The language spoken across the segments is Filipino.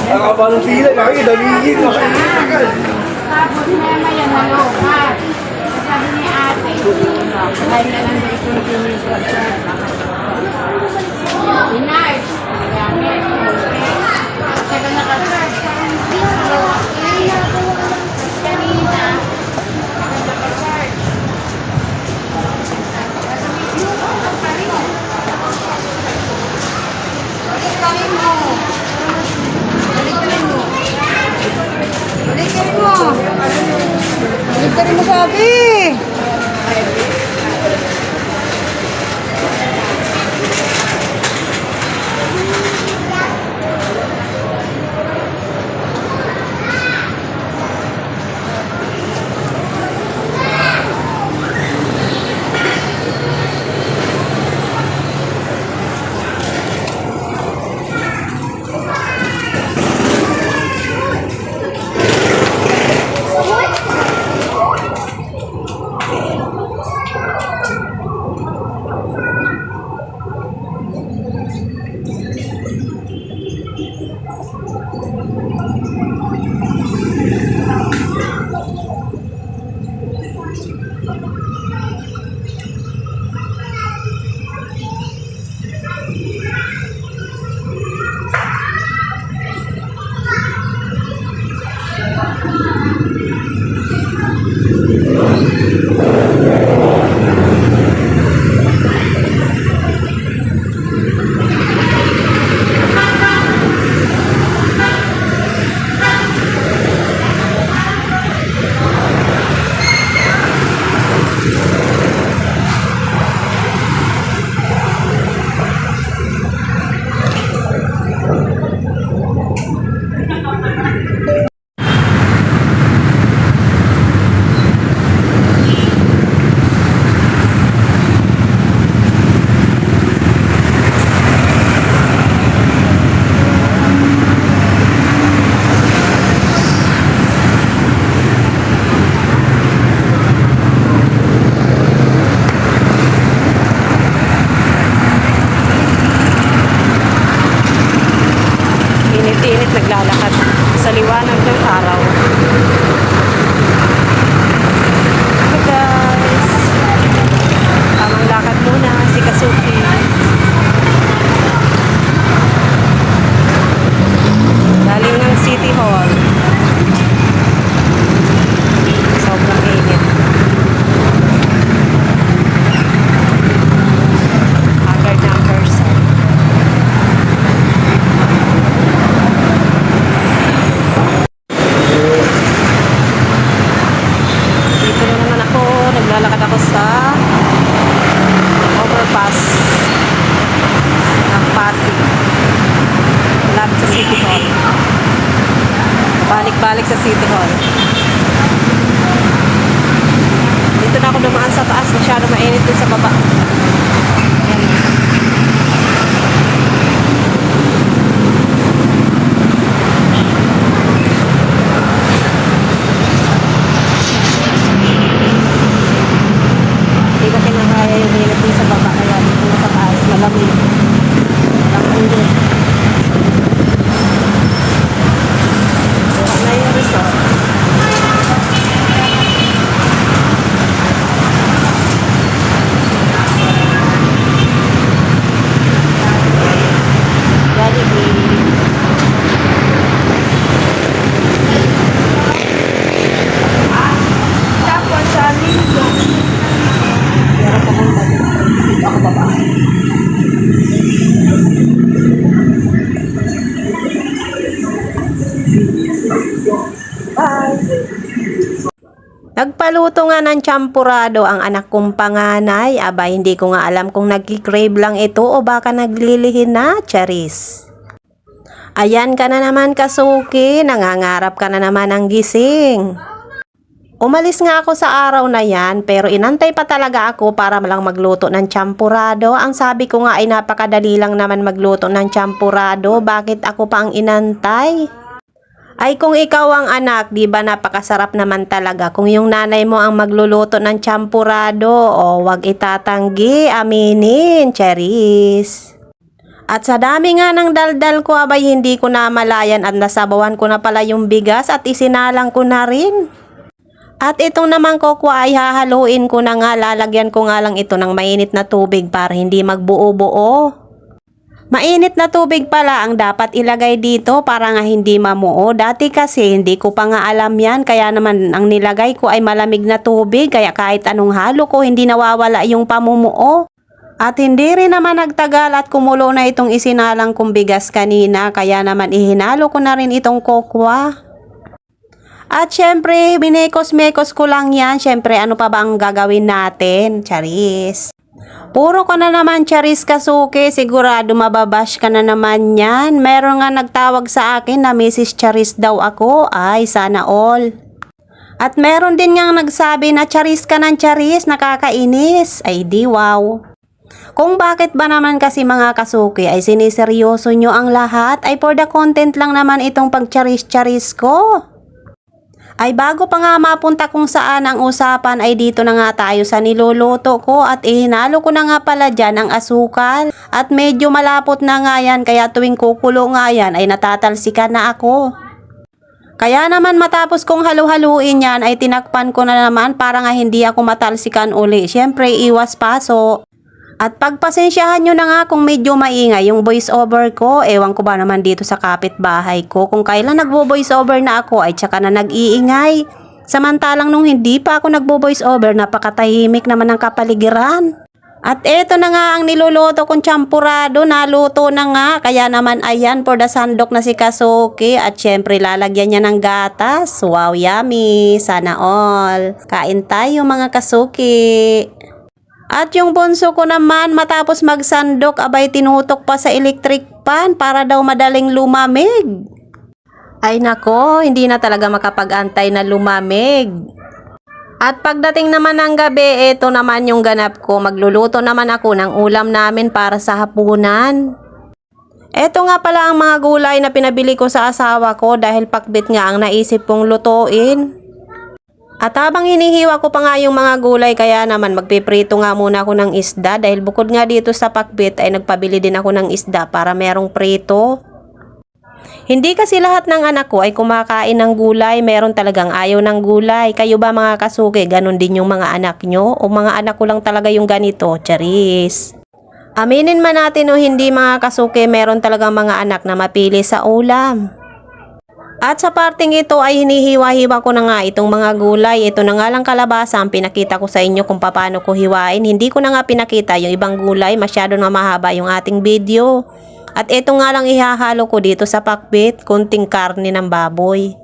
Nakapalang sila, kaya damigin, makikita. Tapos maya naloka. Sabi ni ate, dahil na lang dito yung pinipot sa Inay. Sabi naka-search. Kanina. Naka-search. Balik mo. Balik mo sabi. Init-init naglalakad sa liwanag ng araw. Hey guys, tamang lakad muna si Kasuki. Galing ng City Hall. Sobrang init. Haggard na ang person. Naglalakad ako sa overpass ng Pasig, malapit sa City Hall. Balik-balik sa City Hall. Dito na ako dumaan sa taas, masyado mainit dun sa baba. Hindi ko kinakaya yung init dun sa baba, kaya dito na sa taas, malamig. Malamig din. Buka na yung resort. Nagpaluto nga ng champurado ang anak kong panganay. Aba, hindi ko nga alam kung nagkikrave lang ito o baka naglilihin na, charis. Ayan ka na naman, Kasuki. Nangangarap ka na naman ng gising. Umalis nga ako sa araw na yan, pero inantay pa talaga ako para lang magluto ng champurado. Ang sabi ko nga ay napakadali lang naman magluto ng champurado. Bakit ako pa ang inantay? Ay kung ikaw ang anak, di ba napakasarap naman talaga kung yung nanay mo ang magluluto ng champurado o wag itatanggi, aminin, Charis. At sa dami nga ng daldal ko abay hindi ko na malayan at nasabawan ko na pala yung bigas at isinalang ko na rin. At itong naman kokwa ay hahaluin ko na nga, lalagyan ko nga lang ito ng mainit na tubig para hindi magbuo-buo. Mainit na tubig pala ang dapat ilagay dito para nga hindi mamuo. Dati kasi hindi ko pa nga alam yan, kaya naman ang nilagay ko ay malamig na tubig, kaya kahit anong halo ko hindi nawawala yung pamumuo. At hindi rin naman nagtagal at kumulo na itong isinalang kong bigas kanina, kaya naman ihinalo ko na rin itong kokwa. At syempre, binekos-mekos ko lang yan. Syempre, ano pa ba ang gagawin natin? Charis. Puro ka na naman, Charis Kasuke. Sigurado mababash ka na naman yan. Meron nga nagtawag sa akin na Mrs. Charis daw ako. Ay, sana all. At meron din nga nagsabi na Charis ka ng Charis, nakakainis. Ay, di wow. Kung bakit ba naman kasi mga kasuki ay siniseryoso nyo ang lahat, ay for the content lang naman itong pag-charis-charis ko. Ay bago pa nga mapunta kung saan ang usapan ay dito na nga tayo sa niluluto ko at ihinalo ko na nga pala dyan ang asukal. At medyo malapot na nga yan kaya tuwing kukulo nga yan ay natatalsikan na ako. Kaya naman matapos kong halu-haluin yan ay tinakpan ko na naman para nga hindi ako matalsikan uli. Siyempre iwas paso. At pagpasensyahan nyo na nga kung medyo maingay yung voice over ko, ewan ko ba naman dito sa kapitbahay ko, kung kailan nagbo-voice over na ako ay tsaka na nag-iingay. Samantalang nung hindi pa ako nagbo-voice over, napakatahimik naman ng kapaligiran. At eto na nga ang niluluto kong champurado, naluto na nga, kaya naman ayan for the sandok na si Kasuke at syempre lalagyan niya ng gatas. Wow, yummy! Sana all! Kain tayo mga Kasuke! At yung bunso ko naman matapos magsandok abay tinutok pa sa electric pan para daw madaling lumamig. Ay nako, hindi na talaga makapag-antay na lumamig. At pagdating naman ng gabi, ito naman yung ganap ko. Magluluto naman ako ng ulam namin para sa hapunan. Ito nga pala ang mga gulay na pinabili ko sa asawa ko dahil pakbit nga ang naisip kong lutuin. At habang hinihiwa ko pa nga yung mga gulay, kaya naman magpiprito nga muna ako ng isda dahil bukod nga dito sa pakbit ay nagpabili din ako ng isda para merong prito. Hindi kasi lahat ng anak ko ay kumakain ng gulay, meron talagang ayaw ng gulay. Kayo ba mga Kasuke, ganun din yung mga anak nyo? O mga anak ko lang talaga yung ganito? Charis. Aminin man natin o hindi mga Kasuke, meron talagang mga anak na mapili sa ulam. At sa parting ito ay hinihiwa-hiwa ko na nga itong mga gulay. Ito na nga lang kalabasa ang pinakita ko sa inyo kung paano ko hiwain. Hindi ko na nga pinakita yung ibang gulay. Masyado na mahaba yung ating video. At ito nga lang ihahalo ko dito sa pakbit. Kunting karne ng baboy.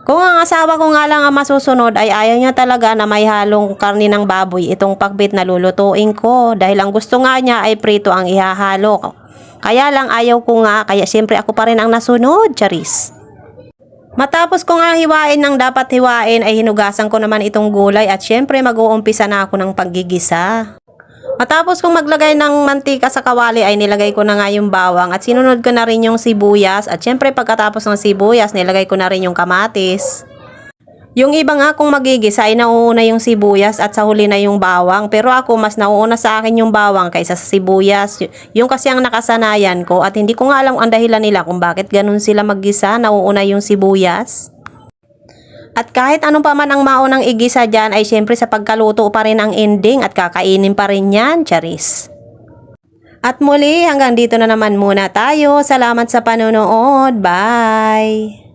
Kung ang asawa ko nga lang ang masusunod ay ayaw niya talaga na may halong karne ng baboy itong pakbit na lulutuin ko. Dahil ang gusto nga niya ay prito ang ihahalo. Kaya lang ayaw ko nga. Kaya siyempre ako pa rin ang nasunod. Charis. Matapos ko nga hiwain ng dapat hiwain ay hinugasan ko naman itong gulay at syempre mag-uumpisa na ako ng paggigisa. Matapos kong maglagay ng mantika sa kawali ay nilagay ko na nga yung bawang at sinunod ko na rin yung sibuyas at syempre pagkatapos ng sibuyas nilagay ko na rin yung kamatis. Yung iba nga kung magigisa ay nauuna yung sibuyas at sa huli na yung bawang. Pero ako mas nauuna sa akin yung bawang kaysa sa sibuyas. Yung kasi ang nakasanayan ko at hindi ko nga alam ang dahilan nila kung bakit ganun sila maggisa, nauuna yung sibuyas. At kahit anong pa man ang maunang igisa dyan ay syempre sa pagkaluto pa rin ang ending at kakainin pa rin yan, Charis. At muli hanggang dito na naman muna tayo. Salamat sa panonood. Bye!